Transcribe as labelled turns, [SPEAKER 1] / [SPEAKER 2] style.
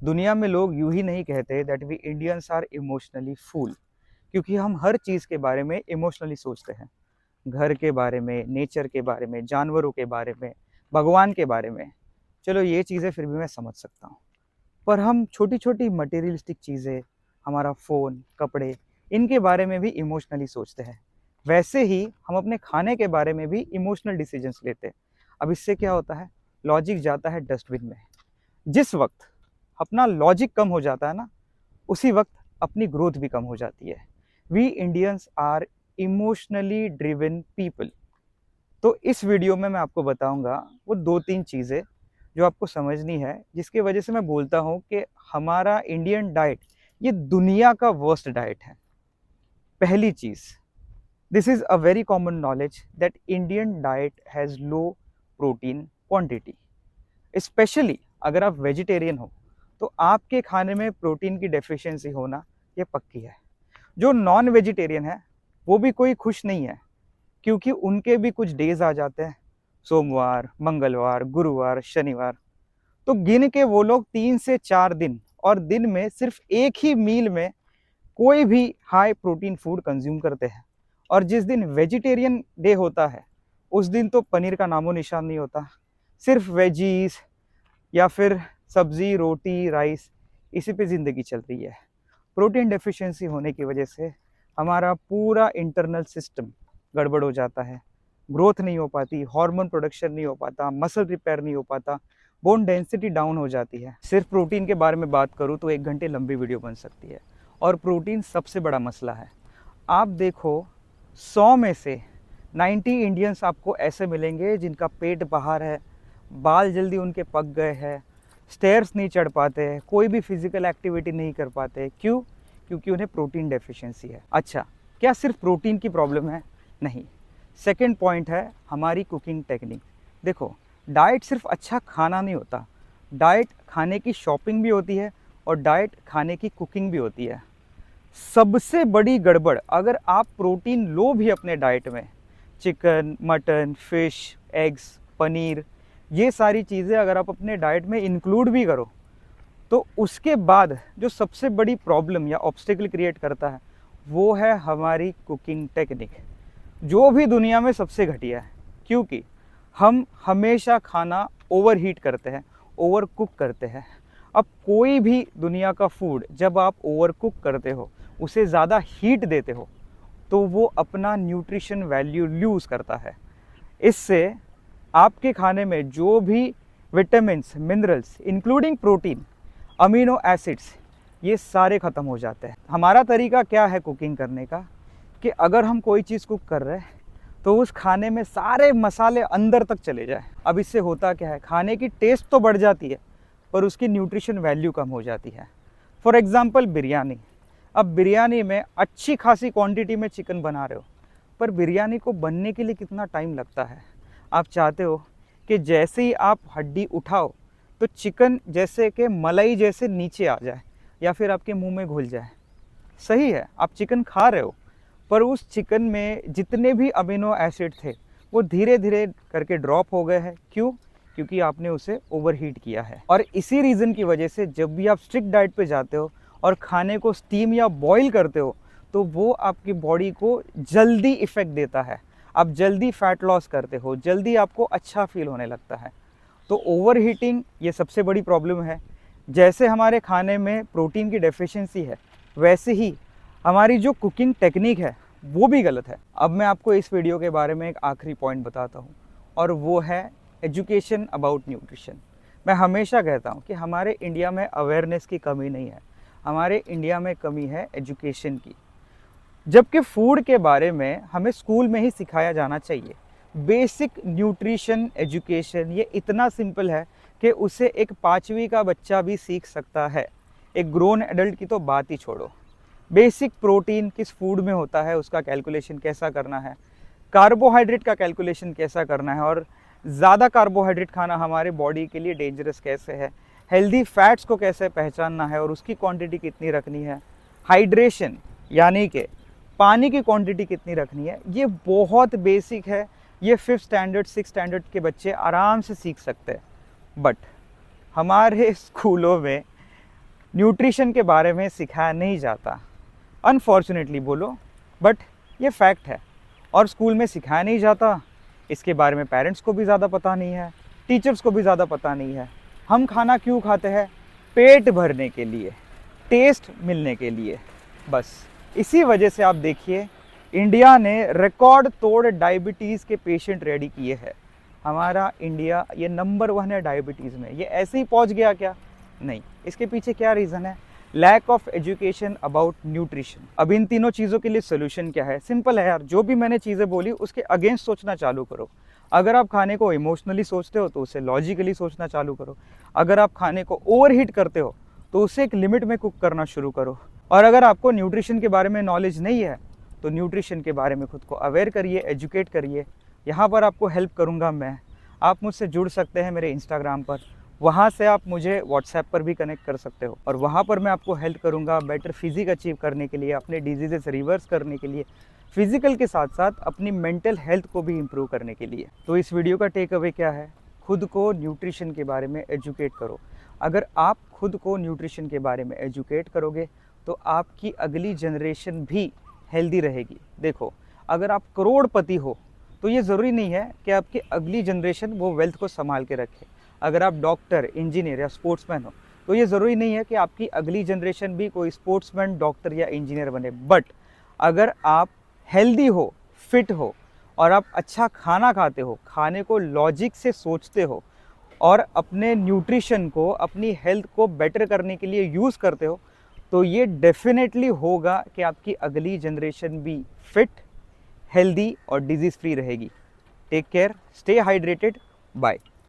[SPEAKER 1] दुनिया में लोग यूं ही नहीं कहते that we Indians are emotionally fool, क्योंकि हम हर चीज़ के बारे में इमोशनली सोचते हैं। घर के बारे में, नेचर के बारे में, जानवरों के बारे में, भगवान के बारे में। चलो ये चीज़ें फिर भी मैं समझ सकता हूँ, पर हम छोटी छोटी मटेरियलिस्टिक चीज़ें, हमारा फ़ोन, कपड़े, इनके बारे में भी इमोशनली सोचते हैं। वैसे ही हम अपने खाने के बारे में भी इमोशनल डिसीजंस लेते हैं। अब इससे क्या होता है, लॉजिक जाता है डस्टबिन में। जिस वक्त अपना लॉजिक कम हो जाता है ना, उसी वक्त अपनी ग्रोथ भी कम हो जाती है। We Indians are emotionally driven people. तो इस वीडियो में मैं आपको बताऊंगा वो 2-3 चीज़ें जो आपको समझनी है, जिसकी वजह से मैं बोलता हूँ कि हमारा इंडियन डाइट ये दुनिया का वर्स्ट डाइट है। पहली चीज़, this is a very common knowledge that Indian diet has low protein quantity. Specially अगर आप वेजिटेरियन हो तो आपके खाने में प्रोटीन की डेफिशिएंसी होना ये पक्की है। जो नॉन वेजिटेरियन है वो भी कोई खुश नहीं है, क्योंकि उनके भी कुछ डेज आ जाते हैं, सोमवार, मंगलवार, गुरुवार, शनिवार। तो गिन के वो लोग 3 से 4 दिन और दिन में सिर्फ एक ही मील में कोई भी हाई प्रोटीन फूड कंज्यूम करते हैं। और जिस दिन वेजिटेरियन डे होता है उस दिन तो पनीर का नामो निशान नहीं होता, सिर्फ वेजीज या फिर सब्जी, रोटी, राइस, इसी पे ज़िंदगी चल रही है। प्रोटीन डेफिशिएंसी होने की वजह से हमारा पूरा इंटरनल सिस्टम गड़बड़ हो जाता है। ग्रोथ नहीं हो पाती, हार्मोन प्रोडक्शन नहीं हो पाता, मसल रिपेयर नहीं हो पाता, बोन डेंसिटी डाउन हो जाती है। सिर्फ प्रोटीन के बारे में बात करूँ तो 1 घंटे लंबी वीडियो बन सकती है। और प्रोटीन सबसे बड़ा मसला है। आप देखो, 100 में से 90 इंडियंस आपको ऐसे मिलेंगे जिनका पेट बाहर है, बाल जल्दी उनके पक गए हैं, स्टेयर्स नहीं चढ़ पाते, कोई भी फिजिकल एक्टिविटी नहीं कर पाते। क्यों? क्योंकि उन्हें प्रोटीन डेफिशिएंसी है। अच्छा, क्या सिर्फ प्रोटीन की प्रॉब्लम है? नहीं। सेकंड पॉइंट है हमारी कुकिंग टेक्निक। देखो, डाइट सिर्फ अच्छा खाना नहीं होता, डाइट खाने की शॉपिंग भी होती है और डाइट खाने की कुकिंग भी होती है। सबसे बड़ी गड़बड़, अगर आप प्रोटीन लो भी अपने डाइट में, chicken, mutton, fish, eggs, paneer, ये सारी चीज़ें अगर आप अपने डाइट में इंक्लूड भी करो, तो उसके बाद जो सबसे बड़ी प्रॉब्लम या ऑब्स्टिकल क्रिएट करता है वो है हमारी कुकिंग टेक्निक, जो भी दुनिया में सबसे घटिया है। क्योंकि हम हमेशा खाना ओवर हीट करते हैं, ओवर कुक करते हैं। अब कोई भी दुनिया का फूड जब आप ओवर कुक करते हो, उसे ज़्यादा हीट देते हो, तो वो अपना न्यूट्रिशन वैल्यू लूज़ करता है। इससे आपके खाने में जो भी vitamins, minerals, including protein, amino acids, ये सारे ख़त्म हो जाते हैं। हमारा तरीका क्या है कुकिंग करने का, कि अगर हम कोई चीज़ कुक कर रहे हैं तो उस खाने में सारे मसाले अंदर तक चले जाए। अब इससे होता क्या है, खाने की टेस्ट तो बढ़ जाती है पर उसकी न्यूट्रिशन वैल्यू कम हो जाती है। For example biryani. अब बिरयानी में अच्छी खासी क्वांटिटी में चिकन बना रहे हो, पर बिरयानी को बनने के लिए कितना टाइम लगता है। आप चाहते हो कि जैसे ही आप हड्डी उठाओ तो चिकन जैसे कि मलाई जैसे नीचे आ जाए या फिर आपके मुंह में घुल जाए। सही है, आप चिकन खा रहे हो, पर उस चिकन में जितने भी अमीनो एसिड थे वो धीरे धीरे करके ड्रॉप हो गए हैं। क्यों? क्योंकि आपने उसे ओवरहीट किया है। और इसी रीज़न की वजह से जब भी आप स्ट्रिक्ट डाइट पे जाते हो और खाने को स्टीम या बॉईल करते हो, तो वो आपकी बॉडी को जल्दी इफ़ेक्ट देता है। आप जल्दी फैट लॉस करते हो, जल्दी आपको अच्छा फील होने लगता है। तो ओवर हीटिंग ये सबसे बड़ी प्रॉब्लम है। जैसे हमारे खाने में प्रोटीन की डेफिशिएंसी है, वैसे ही हमारी जो कुकिंग टेक्निक है वो भी गलत है। अब मैं आपको इस वीडियो के बारे में एक आखिरी पॉइंट बताता हूँ, और वो है एजुकेशन अबाउट न्यूट्रिशन। मैं हमेशा कहता हूँ कि हमारे इंडिया में अवेयरनेस की कमी नहीं है, हमारे इंडिया में कमी है एजुकेशन की। जबकि फूड के बारे में हमें स्कूल में ही सिखाया जाना चाहिए। बेसिक न्यूट्रिशन एजुकेशन ये इतना सिंपल है कि उसे एक 5वीं का बच्चा भी सीख सकता है, एक ग्रोन एडल्ट की तो बात ही छोड़ो। बेसिक प्रोटीन किस फूड में होता है उसका कैलकुलेशन कैसा करना है, कार्बोहाइड्रेट का कैलकुलेशन कैसा करना है, और ज़्यादा कार्बोहाइड्रेट खाना हमारे बॉडी के लिए डेंजरस कैसे है, हेल्दी फैट्स को कैसे पहचानना है और उसकी क्वांटिटी कितनी रखनी है, हाइड्रेशन यानी कि पानी की क्वांटिटी कितनी रखनी है, ये बहुत बेसिक है। ये 5th स्टैंडर्ड 6th स्टैंडर्ड के बच्चे आराम से सीख सकते हैं। बट हमारे स्कूलों में न्यूट्रिशन के बारे में सिखाया नहीं जाता, अनफॉर्चुनेटली बोलो, बट ये फैक्ट है। और स्कूल में सिखाया नहीं जाता, इसके बारे में पेरेंट्स को भी ज़्यादा पता नहीं है, टीचर्स को भी ज़्यादा पता नहीं है। हम खाना क्यों खाते हैं? पेट भरने के लिए, टेस्ट मिलने के लिए, बस। इसी वजह से आप देखिए इंडिया ने रिकॉर्ड तोड़ डायबिटीज़ के पेशेंट रेडी किए हैं। हमारा इंडिया ये नंबर 1 है डायबिटीज़ में। ये ऐसे ही पहुंच गया क्या? नहीं, इसके पीछे क्या रीज़न है? Lack of education about nutrition. अब इन तीनों चीज़ों के लिए सोल्यूशन क्या है? सिंपल है यार, जो भी मैंने चीज़ें बोली उसके अगेंस्ट सोचना चालू करो। अगर आप खाने को इमोशनली सोचते हो तो उसे लॉजिकली सोचना चालू करो। अगर आप खाने को ओवरहीट करते हो तो उसे एक लिमिट में कुक करना शुरू करो। और अगर आपको न्यूट्रिशन के बारे में नॉलेज नहीं है तो न्यूट्रिशन के बारे में खुद को अवेयर करिए, एजुकेट करिए। यहाँ पर आपको हेल्प करूँगा मैं। आप मुझसे जुड़ सकते हैं मेरे इंस्टाग्राम पर, वहाँ से आप मुझे व्हाट्सएप पर भी कनेक्ट कर सकते हो और वहाँ पर मैं आपको हेल्प करूँगा बेटर फिजिक अचीव करने के लिए, अपने डिजीजेस रिवर्स करने के लिए, फिजिकल के साथ साथ अपनी मेंटल हेल्थ को भी इम्प्रूव करने के लिए। तो इस वीडियो का टेक अवे क्या है? खुद को न्यूट्रिशन के बारे में एजुकेट करो। अगर आप खुद को न्यूट्रिशन के बारे में एजुकेट करोगे तो आपकी अगली जनरेशन भी हेल्दी रहेगी। देखो, अगर आप करोड़पति हो तो ये ज़रूरी नहीं है कि आपकी अगली जनरेशन वो वेल्थ को संभाल के रखे। अगर आप डॉक्टर, इंजीनियर या स्पोर्ट्समैन हो तो ये ज़रूरी नहीं है कि आपकी अगली जनरेशन भी कोई स्पोर्ट्समैन, डॉक्टर या इंजीनियर बने। बट अगर आप हेल्दी हो, फिट हो और आप अच्छा खाना खाते हो, खाने को लॉजिक से सोचते हो और अपने न्यूट्रिशन को, अपनी हेल्थ को बेटर करने के लिए यूज़ करते हो, तो ये डेफिनेटली होगा कि आपकी अगली जनरेशन भी फिट, हेल्दी और डिजीज़ फ्री रहेगी। Take care, stay hydrated, bye.